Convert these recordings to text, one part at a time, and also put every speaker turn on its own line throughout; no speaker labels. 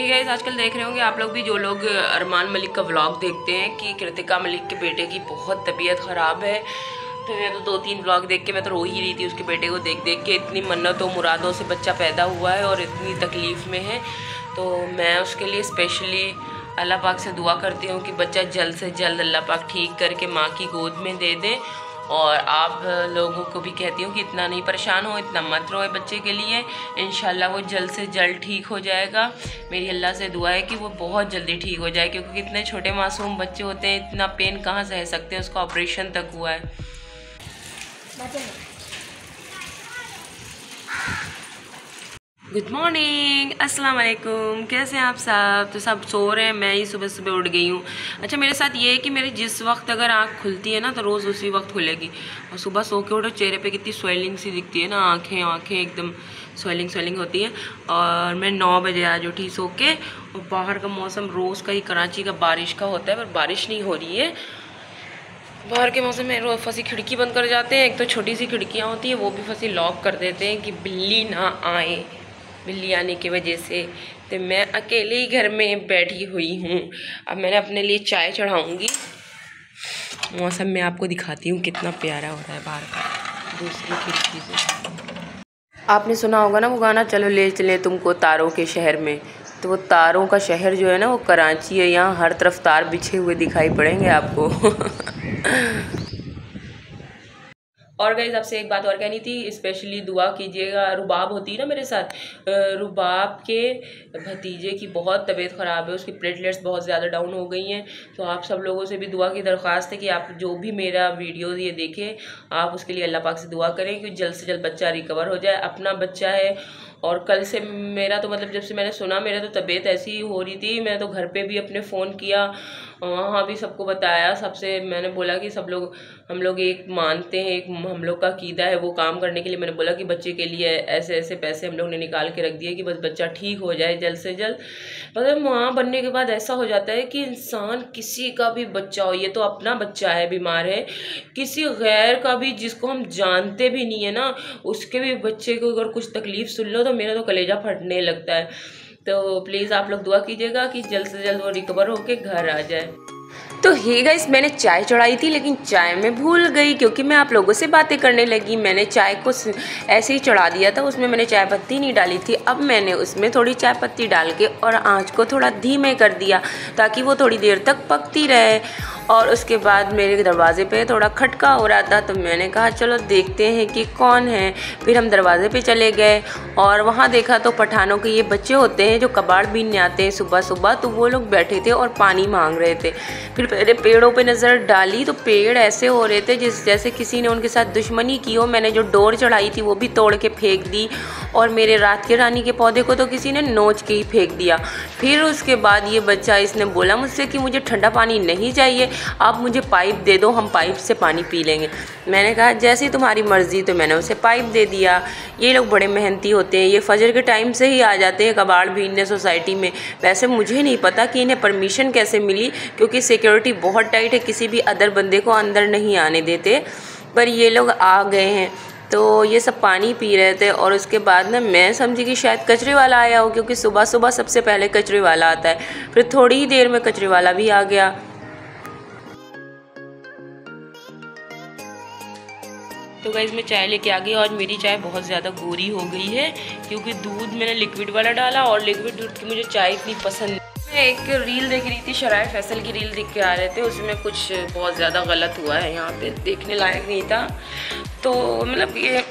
ठीक है, आजकल देख रहे होंगे आप लोग भी, जो लोग अरमान मलिक का व्लॉग देखते हैं कि कृतिका मलिक के बेटे की बहुत तबीयत ख़राब है। तो मैं तो 2-3 व्लॉग देख के मैं तो रो ही रही थी उसके बेटे को देख देख के। इतनी मन्नतों मुरादों से बच्चा पैदा हुआ है और इतनी तकलीफ़ में है। तो मैं उसके लिए स्पेशली अल्लाह पाक से दुआ करती हूँ कि बच्चा जल्द से जल्द अल्लाह पाक ठीक करके माँ की गोद में दे दे। और आप लोगों को भी कहती हूँ कि इतना नहीं परेशान हो, इतना मत रोए बच्चे के लिए। इंशाल्लाह वो जल्द से जल्द ठीक हो जाएगा। मेरी अल्लाह से दुआ है कि वो बहुत जल्दी ठीक हो जाए, क्योंकि इतने छोटे मासूम बच्चे होते हैं, इतना पेन कहाँ सह सकते हैं। उसका ऑपरेशन तक हुआ है। गुड मॉर्निंग, अस्सलाम वालेकुम। कैसे हैं आप सब? तो सब सो रहे हैं, मैं ही सुबह सुबह उठ गई हूँ। अच्छा, मेरे साथ ये है कि मेरी जिस वक्त अगर आँख खुलती है ना तो रोज़ उसी वक्त खुलेगी। और सुबह सो के उठो, चेहरे पे कितनी स्वेलिंग सी दिखती है ना, आँखें एकदम स्वेलिंग होती है। और मैं 9 बजे आज उठी सो के। और बाहर का मौसम रोज़ का ही कराची का बारिश का होता है, पर बारिश नहीं हो रही है। बाहर के मौसम में रोज़ फंसी खिड़की बंद कर जाते हैं। एक तो छोटी सी खिड़कियाँ होती हैं, वो भी फंसी लॉक कर देते हैं कि बिल्ली ना आए। बिल्ली आने की वजह से तो मैं अकेले ही घर में बैठी हुई हूँ। अब मैंने अपने लिए चाय चढ़ाऊँगी। मौसम में आपको दिखाती हूँ कितना प्यारा हो रहा है बाहर का, दूसरी खिड़की से। आपने सुना होगा ना वो गाना, चलो ले चले तुमको तारों के शहर में। तो वो तारों का शहर जो है ना, वो कराची है। यहाँ हर तरफ तार बिछे हुए दिखाई पड़ेंगे आपको। और गाइस, आपसे एक बात और कहनी थी, स्पेशली दुआ कीजिएगा। रुबाब होती है ना मेरे साथ, रुबाब के भतीजे की बहुत तबीयत ख़राब है, उसकी प्लेटलेट्स बहुत ज़्यादा डाउन हो गई हैं। तो आप सब लोगों से भी दुआ की दरख्वास्त है कि आप जो भी मेरा वीडियो ये देखें, आप उसके लिए अल्लाह पाक से दुआ करें कि जल्द से जल्द बच्चा रिकवर हो जाए। अपना बच्चा है। और कल से मेरा तो मतलब जब से मैंने सुना, मेरा तो तबीयत ऐसी हो रही थी, मैं तो घर पे भी अपने फ़ोन किया, वहाँ भी सबको बताया। सबसे मैंने बोला कि सब लोग, हम लोग एक मानते हैं, एक हम लोग का अकीदा है वो काम करने के लिए। मैंने बोला कि बच्चे के लिए ऐसे ऐसे पैसे हम लोग ने निकाल के रख दिए कि बस बच्चा ठीक हो जाए जल्द से जल्द। मतलब माँ बनने के बाद ऐसा हो जाता है कि इंसान किसी का भी बच्चा हो, ये तो अपना बच्चा है, बीमार है, किसी गैर का भी जिसको हम जानते भी नहीं है ना, उसके भी बच्चे को अगर कुछ तकलीफ़ सुन लो तो मेरा तो कलेजा फटने लगता है। तो प्लीज़ आप लोग दुआ कीजिएगा कि जल्द से जल्द वो रिकवर होके घर आ जाए। तो हे गाइस, मैंने चाय चढ़ाई थी, लेकिन चाय में भूल गई क्योंकि मैं आप लोगों से बातें करने लगी। मैंने चाय को ऐसे ही चढ़ा दिया था, उसमें मैंने चाय पत्ती नहीं डाली थी। अब मैंने उसमें थोड़ी चाय पत्ती डाल के और आंच को थोड़ा धीमे कर दिया ताकि वो थोड़ी देर तक पकती रहे। और उसके बाद मेरे दरवाज़े पे थोड़ा खटका हो रहा था, तो मैंने कहा चलो देखते हैं कि कौन है। फिर हम दरवाज़े पे चले गए और वहाँ देखा तो पठानों के ये बच्चे होते हैं जो कबाड़ बीनने आते हैं सुबह सुबह, तो वो लोग बैठे थे और पानी मांग रहे थे। फिर मेरे पेड़ों पे नज़र डाली तो पेड़ ऐसे हो रहे थे जैसे किसी ने उनके साथ दुश्मनी की हो। मैंने जो डोर चढ़ाई थी वो भी तोड़ के फेंक दी, और मेरे रात के रानी के पौधे को तो किसी ने नोच के ही फेंक दिया। फिर उसके बाद ये बच्चा, इसने बोला मुझसे कि मुझे ठंडा पानी नहीं चाहिए, आप मुझे पाइप दे दो, हम पाइप से पानी पी लेंगे। मैंने कहा जैसी तुम्हारी मर्ज़ी, तो मैंने उसे पाइप दे दिया। ये लोग बड़े मेहनती होते हैं, ये फजर के टाइम से ही आ जाते हैं कबाड़ बीनने सोसाइटी में। वैसे मुझे नहीं पता कि इन्हें परमिशन कैसे मिली, क्योंकि सिक्योरिटी बहुत टाइट है, किसी भी अदर बंदे को अंदर नहीं आने देते, पर ये लोग आ गए हैं। तो ये सब पानी पी रहे थे और उसके बाद ना मैं समझी कि शायद कचरे वाला आया हो, क्योंकि सुबह सुबह सबसे पहले कचरे वाला आता है। फिर थोड़ी ही देर में कचरे वाला भी आ गया। तो गाइस, मैं चाय लेके आ गई और मेरी चाय बहुत ज़्यादा गोरी हो गई है, क्योंकि दूध मैंने लिक्विड वाला डाला और लिक्विड दूध की मुझे चाय इतनी पसंद। मैं एक रील देख रही थी, शराय फैसल की रील देख के आ रहे थे, उसमें कुछ बहुत ज़्यादा गलत हुआ है, यहाँ पे देखने लायक नहीं था। तो मतलब ये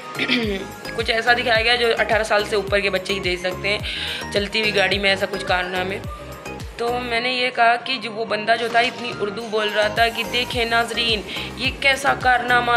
कुछ ऐसा दिखाया गया जो 18 साल से ऊपर के बच्चे ही देख सकते हैं, चलती हुई गाड़ी में ऐसा कुछ कारनामे। तो मैंने ये कहा कि जो वो बंदा जो था इतनी उर्दू बोल रहा था कि देखें नाजरीन, ये कैसा कारनामा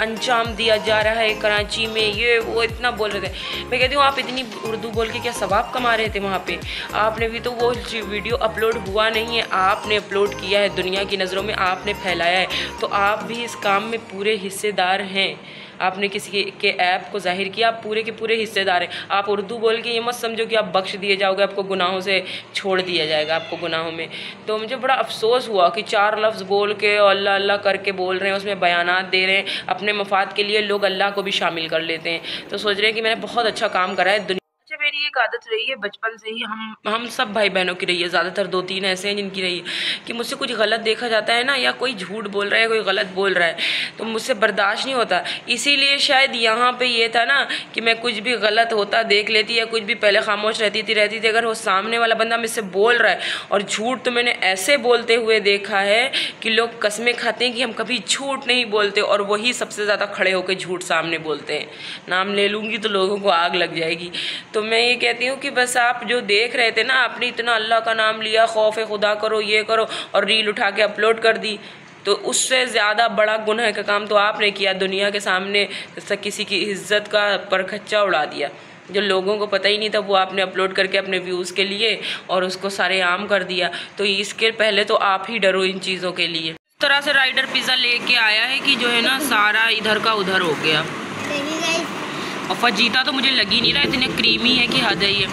अंजाम दिया जा रहा है कराची में, ये वो इतना बोल रहे थे। मैं कहती हूँ आप इतनी उर्दू बोल के क्या सवाब कमा रहे थे वहाँ पे? आपने भी तो वो वीडियो अपलोड हुआ नहीं है, आपने अपलोड किया है, दुनिया की नज़रों में आपने फैलाया है, तो आप भी इस काम में पूरे हिस्सेदार हैं। आपने किसी के ऐप को जाहिर किया, आप पूरे के पूरे हिस्सेदार हैं। आप उर्दू बोल के ये मत समझो कि आप बख्श दिए जाओगे, आपको गुनाहों से छोड़ दिया जाएगा, आपको गुनाहों में। तो मुझे बड़ा अफसोस हुआ कि 4 लफ्ज़ बोल के अल्लाह अल्लाह करके बोल रहे हैं, उसमें बयानात दे रहे हैं, अपने मफाद के लिए लोग अल्लाह को भी शामिल कर लेते हैं। तो सोच रहे हैं कि मैंने बहुत अच्छा काम करा है। दुनिया मेरी एक आदत रही है बचपन से ही, हम सब भाई बहनों की रही है, ज़्यादातर 2-3 ऐसे हैं जिनकी रही है कि मुझसे कुछ गलत देखा जाता है ना, या कोई झूठ बोल रहा है, कोई गलत बोल रहा है, तो मुझसे बर्दाश्त नहीं होता। इसीलिए शायद यहाँ पे ये था ना कि मैं कुछ भी गलत होता देख लेती या कुछ भी, पहले खामोश रहती थी। अगर वो सामने वाला बंदा मुझसे बोल रहा है, और झूठ तो मैंने ऐसे बोलते हुए देखा है कि लोग कसमें खाते हैं कि हम कभी झूठ नहीं बोलते, और वही सबसे ज़्यादा खड़े होकर झूठ सामने बोलते हैं। नाम ले लूँगी तो लोगों को आग लग जाएगी। तो मैं ये कहती हूँ कि बस आप जो देख रहे थे ना, आपने इतना अल्लाह का नाम लिया, खौफ खुदा करो, ये करो, और रील उठा के अपलोड कर दी, तो उससे ज़्यादा बड़ा गुनाह का काम तो आपने किया। दुनिया के सामने किसी की इज्जत का परखच्चा उड़ा दिया। जो लोगों को पता ही नहीं था वो आपने अपलोड करके अपने व्यूज़ के लिए और उसको सरेआम कर दिया। तो इसके पहले तो आप ही डरो इन चीज़ों के लिए। इस तरह से राइडर पिज़्ज़ा लेके आया है कि जो है ना सारा इधर का उधर हो गया, और फजीता तो मुझे लगी नहीं रहा, इतने क्रीमी है कि हद है ये।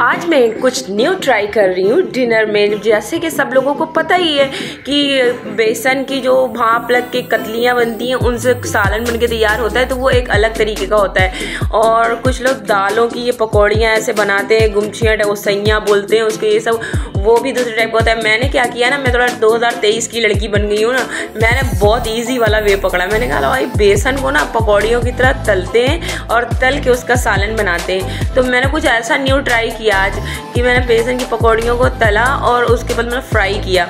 आज मैं कुछ न्यू ट्राई कर रही हूँ डिनर में। जैसे कि सब लोगों को पता ही है कि बेसन की जो भाप लग के कतलियाँ बनती हैं उनसे सालन बन के तैयार होता है, तो वो एक अलग तरीके का होता है। और कुछ लोग दालों की ये पकौड़ियाँ ऐसे बनाते हैं, गुमछियाँ सैयाँ बोलते हैं उसको, ये सब वो भी दूसरे टाइप का होता है। मैंने क्या किया ना, मैं थोड़ा 2023 की लड़की बन गई हूँ ना, मैंने बहुत ईजी वाला वे पकड़ा। मैंने कहा भाई बेसन को ना पकौड़ियों की तरह तलते हैं और तल के उसका सालन बनाते हैं। तो मैंने कुछ ऐसा न्यू ट्राई किया आज कि मैंने बेसन की पकौड़ियों को तला और उसके बाद मैंने फ्राई किया,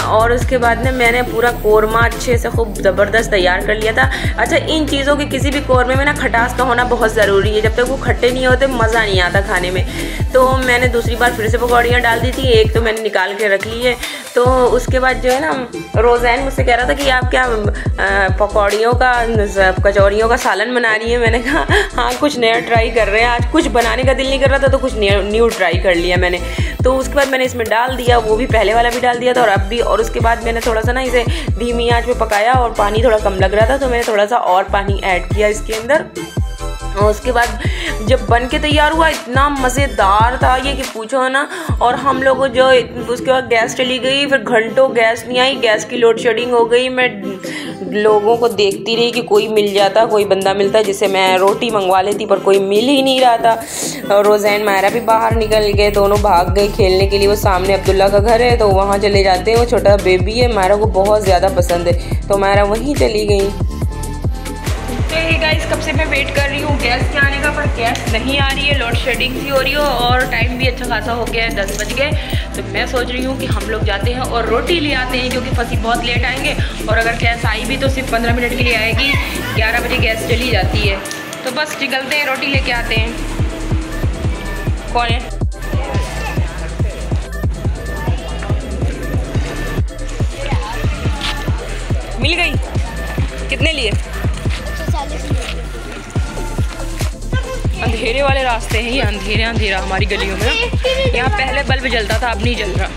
और उसके बाद में मैंने पूरा कोरमा अच्छे से खूब ज़बरदस्त तैयार कर लिया था। अच्छा, इन चीज़ों के किसी भी कोरमे में ना खटास का होना बहुत ज़रूरी है, जब तक वो खट्टे नहीं होते मज़ा नहीं आता खाने में। तो मैंने दूसरी बार फिर से पकौड़ियाँ डाल दी थी, एक तो मैंने निकाल के रख ली है। तो उसके बाद जो है ना रोज़ैन मुझसे कह रहा था कि आप क्या पकौड़ियों का कचौरियों का सालन बना रही है। मैंने कहा हाँ कुछ नया ट्राई कर रहे हैं, आज कुछ बनाने का दिल नहीं कर रहा था तो कुछ न्यू ट्राई कर लिया मैंने। तो उसके बाद मैंने इसमें डाल दिया, वो भी पहले वाला भी डाल दिया था और अब भी। और उसके बाद मैंने थोड़ा सा ना इसे धीमी आंच पे पकाया और पानी थोड़ा कम लग रहा था तो मैंने थोड़ा सा और पानी ऐड किया इसके अंदर। और उसके बाद जब बन के तैयार हुआ इतना मज़ेदार था ये कि पूछो ना। और हम लोग जो उसके बाद गैस चली गई, फिर घंटों गैस नहीं आई, गैस की लोड शेडिंग हो गई। मैं लोगों को देखती रही कि कोई मिल जाता, कोई बंदा मिलता जिससे मैं रोटी मंगवा लेती, पर कोई मिल ही नहीं रहा था। और रोज़ैन मायरा भी बाहर निकल गए, दोनों भाग गए खेलने के लिए। वो सामने अब्दुल्ला का घर है तो वहाँ चले जाते हैं, वो छोटा बेबी है, मायरा को बहुत ज़्यादा पसंद है तो मायरा वहीं चली गई। तो ये गाइस कब से मैं वेट कर रही हूँ गैस के आने का, पर गैस नहीं आ रही है, लोड शेडिंग सी हो रही हो और टाइम भी अच्छा खासा हो गया है, 10 बज गए। तो मैं सोच रही हूँ कि हम लोग जाते हैं और रोटी ले आते हैं क्योंकि फसी बहुत लेट आएंगे, और अगर गैस आई भी तो सिर्फ 15 मिनट के लिए आएगी, 11 बजे गैस चली जाती है। तो बस निकलते हैं, रोटी लेके आते हैं। कौन है? मिल गई? कितने लिए? अंधेरे वाले रास्ते हैं ये, अंधेरा हमारी गलियों में। यहाँ पहले बल्ब जलता था, अब नहीं जल रहा।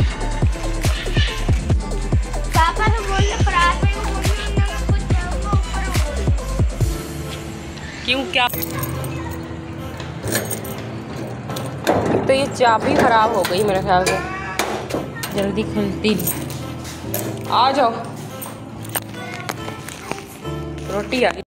क्यों, क्या? तो ये चाबी खराब हो गई मेरे ख्याल से, जल्दी खुलती नहीं। आ जाओ, रोटी आ गई।